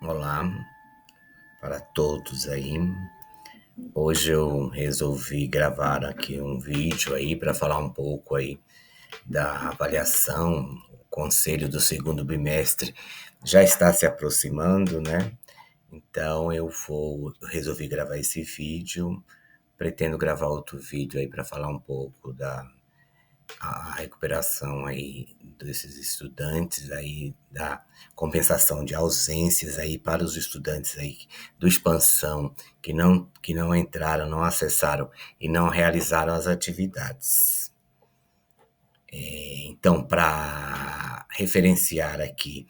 Olá para todos aí. Hoje eu resolvi gravar aqui um vídeo aí para falar um pouco aí da avaliação. O conselho do segundo bimestre já está se aproximando, né? Então resolvi gravar esse vídeo. Pretendo gravar outro vídeo aí para falar um pouco da a recuperação aí desses estudantes aí, da compensação de ausências aí para os estudantes aí do expansão que não entraram, não acessaram e não realizaram as atividades. Então, para referenciar aqui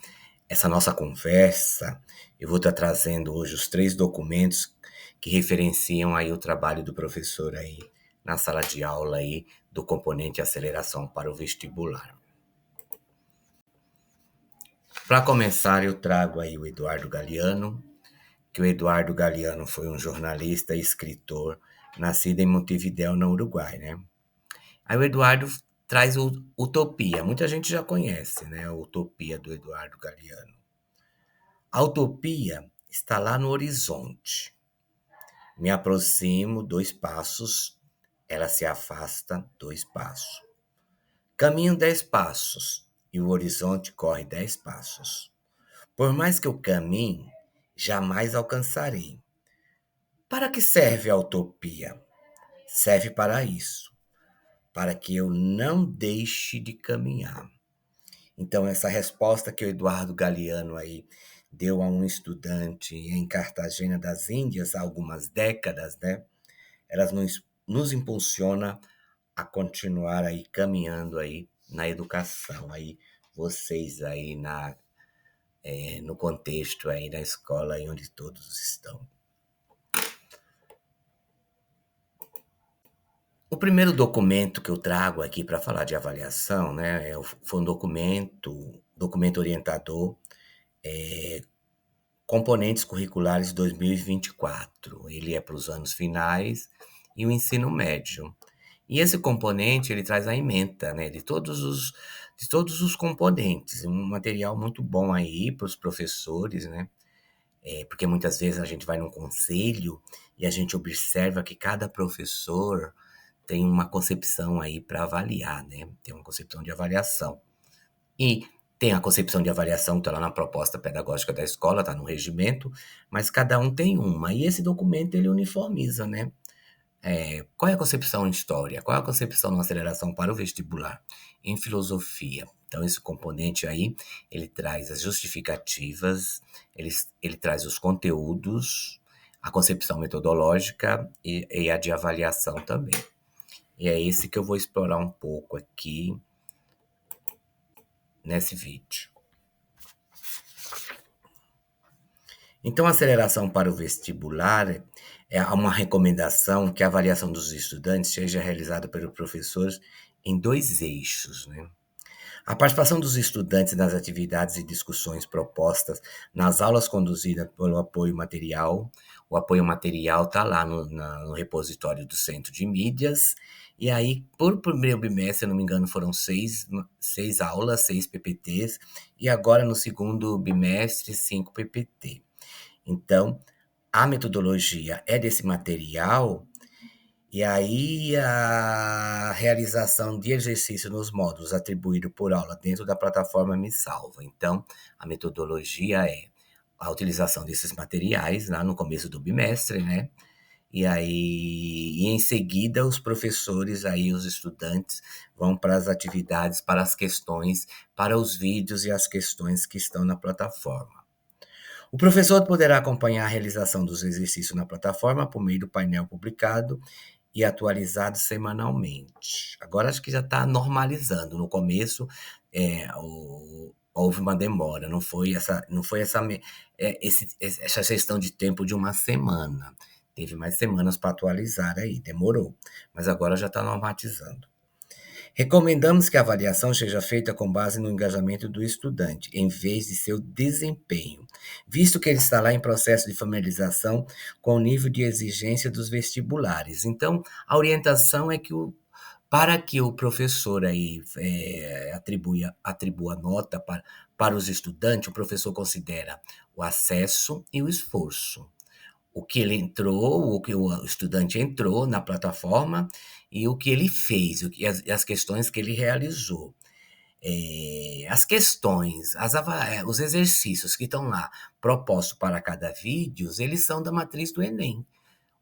essa nossa conversa, eu vou estar trazendo hoje os 3 documentos que referenciam aí o trabalho do professor aí na sala de aula aí do componente aceleração para o vestibular. Para começar, eu trago aí o Eduardo Galeano, que o Eduardo Galeano foi um jornalista e escritor nascido em Montevidéu, no Uruguai, né? Aí o Eduardo traz o Utopia, muita gente já conhece, né? A Utopia do Eduardo Galeano. A utopia está lá no horizonte. Me aproximo 2 passos, ela se afasta 2 passos. Caminho 10 passos e o horizonte corre 10 passos. Por mais que eu caminhe, jamais alcançarei. Para que serve a utopia? Serve para isso, para que eu não deixe de caminhar. Então, essa resposta que o Eduardo Galeano aí deu a um estudante em Cartagena das Índias há algumas décadas, né? Elas nos impulsiona a continuar aí caminhando aí na educação, aí vocês aí no contexto aí da escola aí onde todos estão. O primeiro documento que eu trago aqui para falar de avaliação, né, foi um documento orientador, Componentes Curriculares 2024. Ele é para os anos finais e o ensino médio. E esse componente, ele traz a ementa, né, de todos os componentes, um material muito bom aí para os professores, né, porque muitas vezes a gente vai num conselho e a gente observa que cada professor tem uma concepção aí para avaliar, né, tem uma concepção de avaliação. E tem a concepção de avaliação que está lá na proposta pedagógica da escola, está no regimento, mas cada um tem uma. E esse documento ele uniformiza, né? Qual é a concepção em história? Qual é a concepção na aceleração para o vestibular? Em filosofia. Então, esse componente aí, ele traz as justificativas, ele traz os conteúdos, a concepção metodológica e a de avaliação também. E é esse que eu vou explorar um pouco aqui nesse vídeo. Então, a aceleração para o vestibular é uma recomendação que a avaliação dos estudantes seja realizada pelos professores em 2 eixos, né? A participação dos estudantes nas atividades e discussões propostas nas aulas conduzidas pelo apoio material. O apoio material está lá no repositório do Centro de Mídias. E aí, por primeiro bimestre, se eu não me engano, foram seis aulas, 6 PPTs. E agora, no segundo bimestre, 5 PPT. Então, a metodologia é desse material, e aí a realização de exercício nos módulos atribuído por aula dentro da plataforma Me Salva. Então, a metodologia é a utilização desses materiais lá no começo do bimestre, né? E em seguida os professores aí, os estudantes vão para as atividades, para as questões, para os vídeos e as questões que estão na plataforma. O professor poderá acompanhar a realização dos exercícios na plataforma por meio do painel publicado e atualizado semanalmente. Agora acho que já está normalizando. No começo, houve uma demora, essa gestão de tempo de uma semana. Teve mais semanas para atualizar aí, demorou, mas agora já está normatizando. Recomendamos que a avaliação seja feita com base no engajamento do estudante, em vez de seu desempenho, visto que ele está lá em processo de familiarização com o nível de exigência dos vestibulares. Então, a orientação é que para que o professor aí atribua nota para os estudantes, o professor considera o acesso e o esforço. O que ele entrou, o que o estudante entrou na plataforma e o que ele fez, as questões que ele realizou. As questões, os exercícios que estão lá propostos para cada vídeo, eles são da matriz do Enem.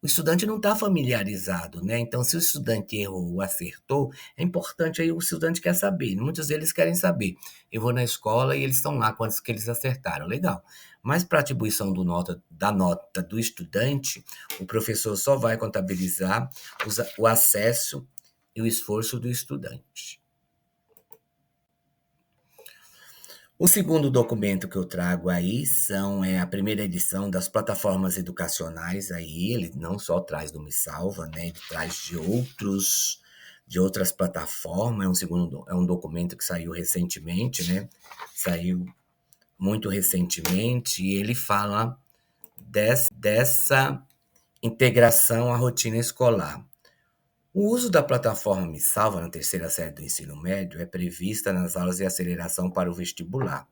O estudante não está familiarizado, né? Então, se o estudante errou ou acertou, é importante aí o estudante quer saber. Muitos deles querem saber. Eu vou na escola e eles estão lá quantos que eles acertaram. Legal. Mas para atribuição da nota do estudante, o professor só vai contabilizar o acesso e o esforço do estudante. O segundo documento que eu trago aí é a primeira edição das plataformas educacionais. Aí ele não só traz do Me Salva, né? Ele traz de outras plataformas. É um documento que saiu recentemente, né? Saiu muito recentemente e ele fala dessa integração à rotina escolar. O uso da plataforma Me Salva na terceira série do ensino médio é prevista nas aulas de aceleração para o vestibular.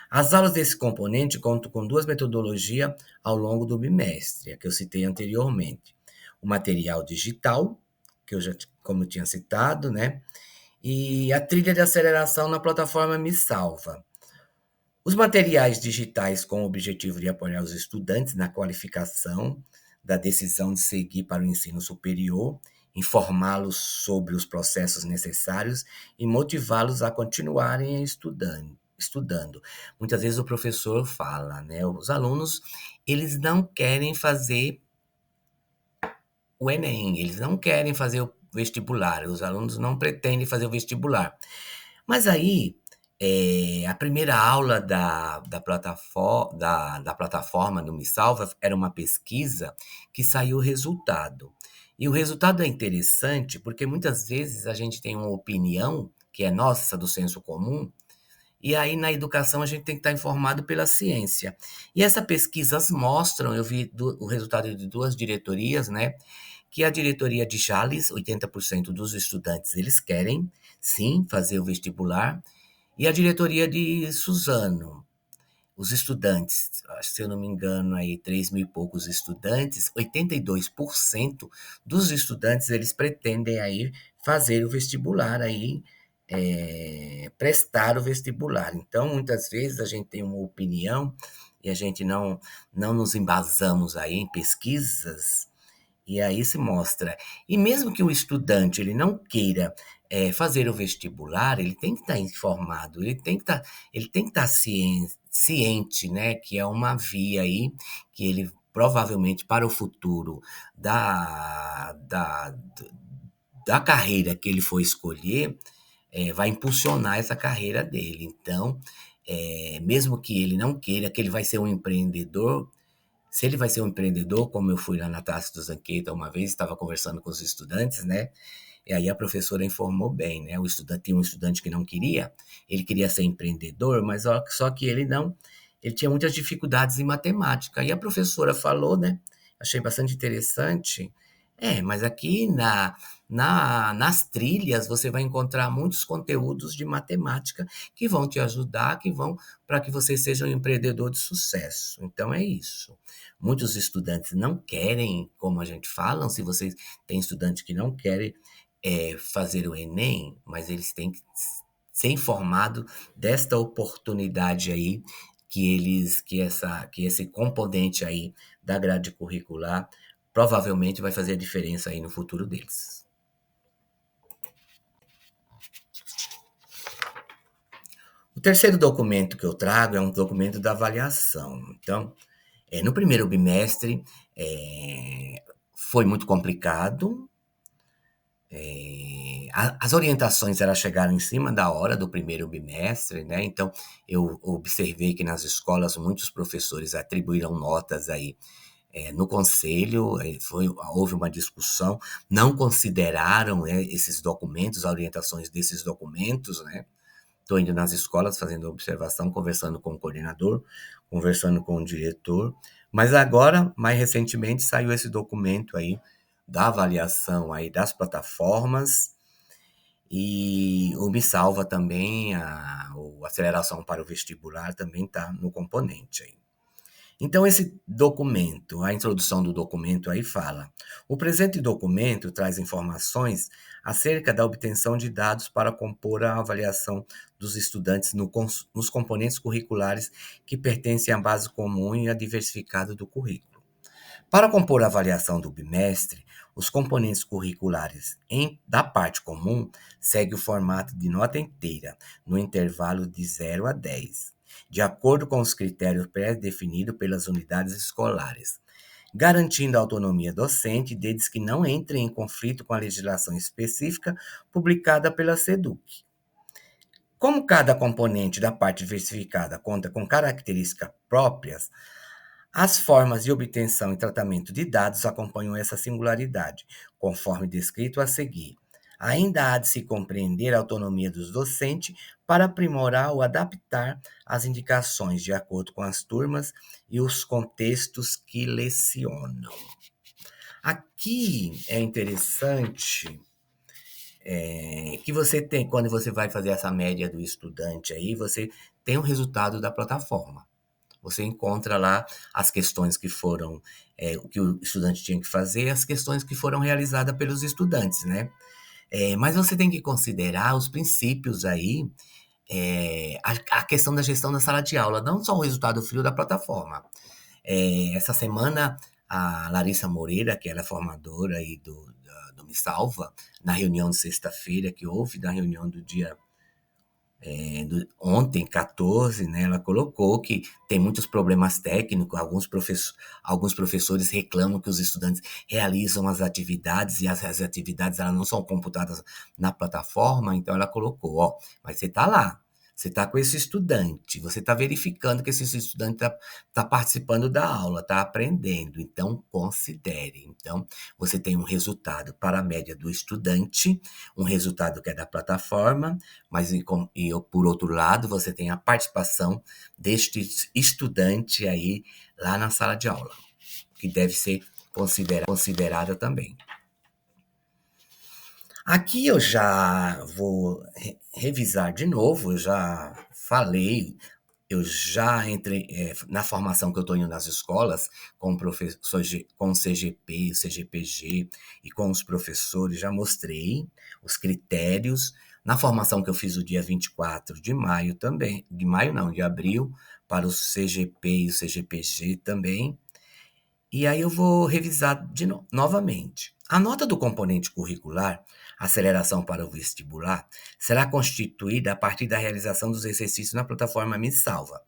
As aulas desse componente contam com duas metodologias ao longo do bimestre, a que eu citei anteriormente. O material digital, que como eu tinha citado, né? E a trilha de aceleração na plataforma Me Salva. Os materiais digitais com o objetivo de apoiar os estudantes na qualificação da decisão de seguir para o ensino superior, informá-los sobre os processos necessários e motivá-los a continuarem estudando. Muitas vezes o professor fala, né? Os alunos, eles não querem fazer o Enem, eles não querem fazer o vestibular, os alunos não pretendem fazer o vestibular. Mas aí, a primeira aula da plataforma do Me Salva era uma pesquisa que saiu o resultado. E o resultado é interessante porque muitas vezes a gente tem uma opinião que é nossa, do senso comum, e aí na educação a gente tem que estar informado pela ciência. E essas pesquisas mostram, eu vi o resultado de duas diretorias, né? Que a diretoria de Jales, 80% dos estudantes eles querem, sim, fazer o vestibular, e a diretoria de Suzano, os estudantes, se eu não me engano, aí 3 mil e poucos estudantes, 82% dos estudantes eles pretendem aí fazer o vestibular aí, prestar o vestibular. Então, muitas vezes a gente tem uma opinião e a gente não nos embasamos aí em pesquisas e aí se mostra. E mesmo que o estudante ele não queira fazer o vestibular, ele tem que estar informado, ele tem que estar ciente, né, que é uma via aí que ele provavelmente para o futuro da, da, da carreira que ele for escolher, vai impulsionar essa carreira dele. Então, mesmo que ele não queira, que ele vai ser um empreendedor, se ele vai ser um empreendedor, como eu fui lá na Taça do Zanqueta uma vez, estava conversando com os estudantes, né? E aí a professora informou bem, né? Tinha um estudante que não queria, ele queria ser empreendedor, mas só que ele tinha muitas dificuldades em matemática. E a professora falou, né? Achei bastante interessante. Mas aqui nas trilhas você vai encontrar muitos conteúdos de matemática que vão te ajudar, que vão para que você seja um empreendedor de sucesso. Então é isso. Muitos estudantes não querem, como a gente fala, se vocês têm estudantes que não querem fazer o Enem, mas eles têm que ser informados desta oportunidade aí que esse componente aí da grade curricular provavelmente vai fazer a diferença aí no futuro deles. O terceiro documento que eu trago é um documento da avaliação. Então, no primeiro bimestre, foi muito complicado. As orientações elas chegaram em cima da hora do primeiro bimestre, né? Então, eu observei que nas escolas muitos professores atribuíram notas aí no conselho, houve uma discussão, não consideraram esses documentos, as orientações desses documentos, né? Estou indo nas escolas fazendo observação, conversando com o coordenador, conversando com o diretor, mas agora, mais recentemente, saiu esse documento aí da avaliação aí das plataformas E o Me Salva também, o Aceleração para o Vestibular também está no componente aí. Então, esse documento, a introdução do documento aí fala: o presente documento traz informações acerca da obtenção de dados para compor a avaliação dos estudantes nos componentes curriculares que pertencem à base comum e à diversificada do currículo. Para compor a avaliação do bimestre, os componentes curriculares da parte comum seguem o formato de nota inteira, no intervalo de 0 a 10, de acordo com os critérios pré-definidos pelas unidades escolares, garantindo a autonomia docente desde que não entrem em conflito com a legislação específica publicada pela SEDUC. Como cada componente da parte diversificada conta com características próprias, as formas de obtenção e tratamento de dados acompanham essa singularidade, conforme descrito a seguir. Ainda há de se compreender a autonomia dos docentes para aprimorar ou adaptar as indicações de acordo com as turmas e os contextos que lecionam. Aqui é interessante que você tem, quando você vai fazer essa média do estudante aí, você tem o resultado da plataforma. Você encontra lá as questões que foram, o que o estudante tinha que fazer, as questões que foram realizadas pelos estudantes, né? Mas você tem que considerar os princípios aí, a questão da gestão da sala de aula, não só o resultado frio da plataforma. Essa semana, a Larissa Moreira, que ela é formadora aí do Me Salva, na reunião de sexta-feira que houve, na reunião do dia ontem, 14, né, ela colocou que tem muitos problemas técnicos, alguns professores reclamam que os estudantes realizam as atividades e as atividades elas não são computadas na plataforma, então ela colocou, ó, mas você está lá, você está com esse estudante, você está verificando que esse estudante está participando da aula, está aprendendo, então considere. Então, você tem um resultado para a média do estudante, um resultado que é da plataforma, mas por outro lado, você tem a participação deste estudante aí lá na sala de aula, que deve ser considerada também. Aqui eu já vou revisar de novo, eu já falei, eu já entrei na formação que eu estou indo nas escolas, com o professor, com o CGP, o CGPG e com os professores, já mostrei os critérios. Na formação que eu fiz o dia 24 de maio também, de maio não, de abril, para o CGP e o CGPG também. E aí eu vou revisar novamente. A nota do componente curricular, aceleração para o vestibular, será constituída a partir da realização dos exercícios na plataforma Me Salva.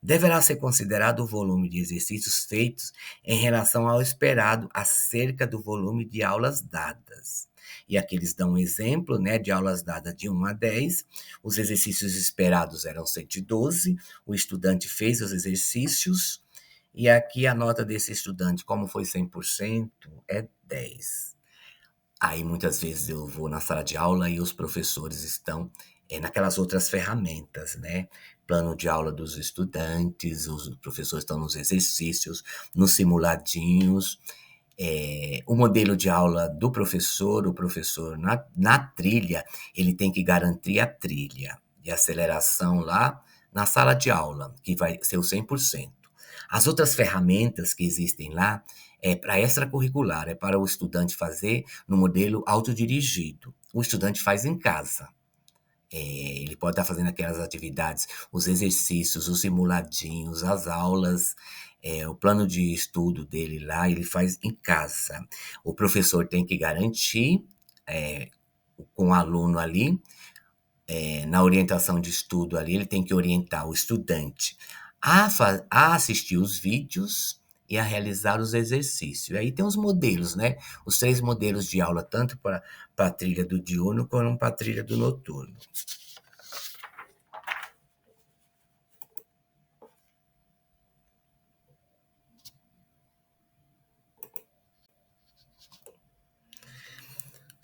Deverá ser considerado o volume de exercícios feitos em relação ao esperado acerca do volume de aulas dadas. E aqui eles dão um exemplo, né, de aulas dadas de 1 a 10. Os exercícios esperados eram 112, o estudante fez os exercícios, e aqui a nota desse estudante, como foi 100%, é 10. Aí muitas vezes eu vou na sala de aula e os professores estão naquelas outras ferramentas, né? Plano de aula dos estudantes, os professores estão nos exercícios, nos simuladinhos. O modelo de aula do professor, o professor na trilha, ele tem que garantir a trilha de aceleração lá na sala de aula, que vai ser o 100%. As outras ferramentas que existem lá é para extracurricular, é para o estudante fazer no modelo autodirigido. O estudante faz em casa. Ele pode estar fazendo aquelas atividades, os exercícios, os simuladinhos, as aulas, o plano de estudo dele lá, ele faz em casa. O professor tem que garantir, com o aluno ali, na orientação de estudo ali, ele tem que orientar o estudante a assistir os vídeos e a realizar os exercícios. E aí tem os modelos, né? Os 3 modelos de aula, tanto para a trilha do diurno quanto para a trilha do noturno.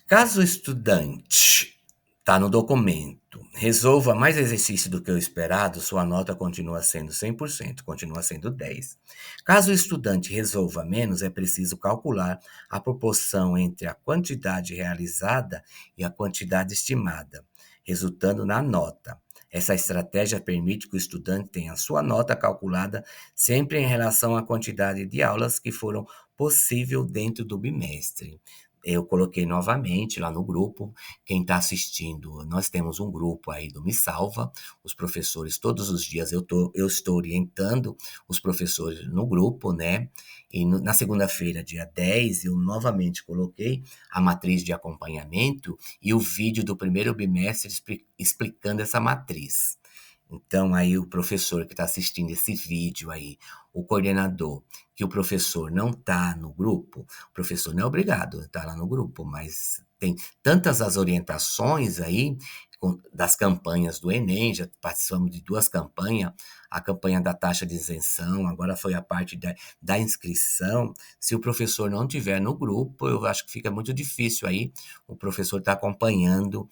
Caso o estudante está no documento, resolva mais exercício do que o esperado, sua nota continua sendo 100%, continua sendo 10. Caso o estudante resolva menos, é preciso calcular a proporção entre a quantidade realizada e a quantidade estimada, resultando na nota. Essa estratégia permite que o estudante tenha sua nota calculada sempre em relação à quantidade de aulas que foram possível dentro do bimestre. Eu coloquei novamente lá no grupo. Quem está assistindo, nós temos um grupo aí do Me Salva, os professores, todos os dias eu estou orientando os professores no grupo, né? E na segunda-feira, dia 10, eu novamente coloquei a matriz de acompanhamento e o vídeo do primeiro bimestre explicando essa matriz. Então, aí o professor que está assistindo esse vídeo aí, o coordenador, que o professor não está no grupo, o professor não é obrigado a estar lá no grupo, mas tem tantas as orientações aí das campanhas do Enem, já participamos de 2 campanhas, a campanha da taxa de isenção, agora foi a parte da inscrição. Se o professor não tiver no grupo, eu acho que fica muito difícil aí o professor estar acompanhando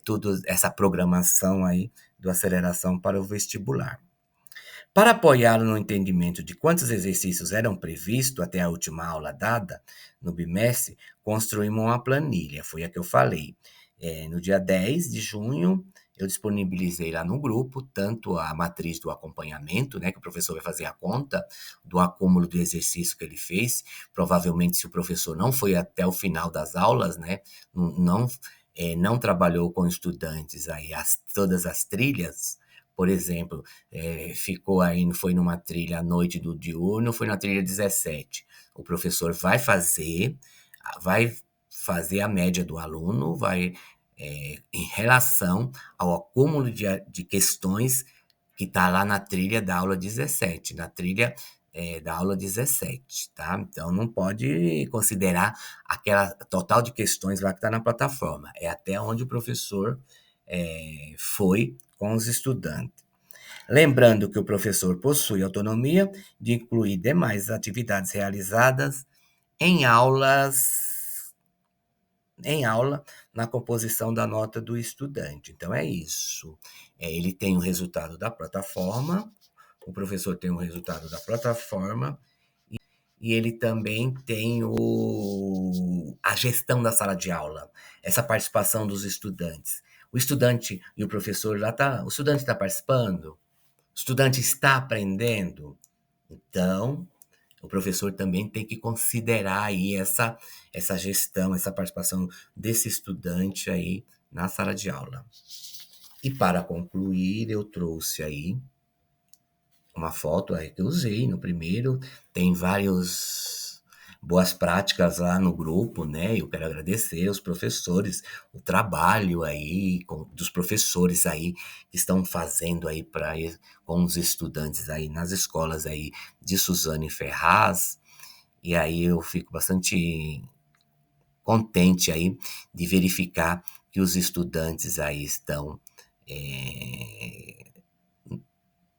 toda essa programação aí do Aceleração para o Vestibular. Para apoiá-lo no entendimento de quantos exercícios eram previstos até a última aula dada no bimestre, construímos uma planilha, foi a que eu falei. No dia 10 de junho, eu disponibilizei lá no grupo tanto a matriz do acompanhamento, né, que o professor vai fazer a conta do acúmulo do exercício que ele fez. Provavelmente, se o professor não foi até o final das aulas, né, não trabalhou com estudantes aí todas as trilhas, por exemplo, ficou aí, foi numa trilha à noite do diurno, foi na trilha 17. O professor vai fazer a média do aluno, em relação ao acúmulo de questões que está lá na trilha da aula 17, na trilha da aula 17, tá? Então não pode considerar aquela total de questões lá que está na plataforma, é até onde o professor foi com os estudantes. Lembrando que o professor possui autonomia de incluir demais atividades realizadas em aula na composição da nota do estudante. Então é isso. Ele tem o resultado da plataforma, o professor tem o resultado da plataforma e ele também tem a gestão da sala de aula, essa participação dos estudantes. O estudante e o professor o estudante está participando, o estudante está aprendendo. Então, o professor também tem que considerar aí essa gestão, essa participação desse estudante aí na sala de aula. E para concluir, eu trouxe aí uma foto aí que eu usei no primeiro, tem várias boas práticas lá no grupo, né? Eu quero agradecer aos professores, o trabalho aí dos professores aí que estão fazendo aí com os estudantes aí nas escolas aí de Suzane Ferraz. E aí eu fico bastante contente aí de verificar que os estudantes aí estão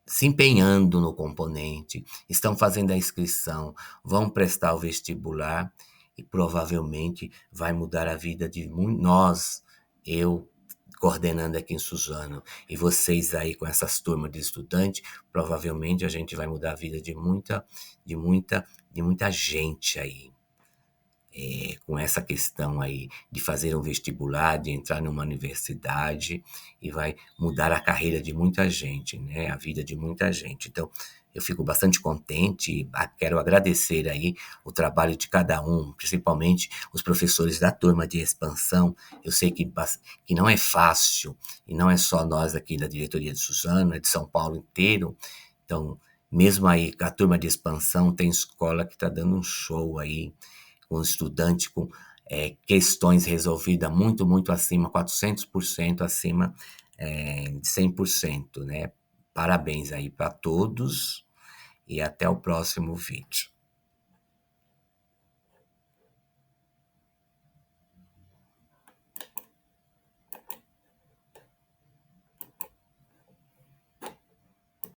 se empenhando no componente, estão fazendo a inscrição, vão prestar o vestibular e provavelmente vai mudar a vida de nós, eu coordenando aqui em Suzano e vocês aí com essas turmas de estudante, provavelmente a gente vai mudar a vida de muita gente aí. Com essa questão aí de fazer um vestibular, de entrar numa universidade e vai mudar a carreira de muita gente, né? A vida de muita gente. Então, eu fico bastante contente, quero agradecer aí o trabalho de cada um, principalmente os professores da turma de expansão. Eu sei que não é fácil, e não é só nós aqui da diretoria de Suzano, é de São Paulo inteiro. Então, mesmo aí com a turma de expansão, tem escola que está dando um show aí, com estudante com questões resolvidas muito, muito acima, 400% acima de 100%, né? Parabéns aí para todos e até o próximo vídeo.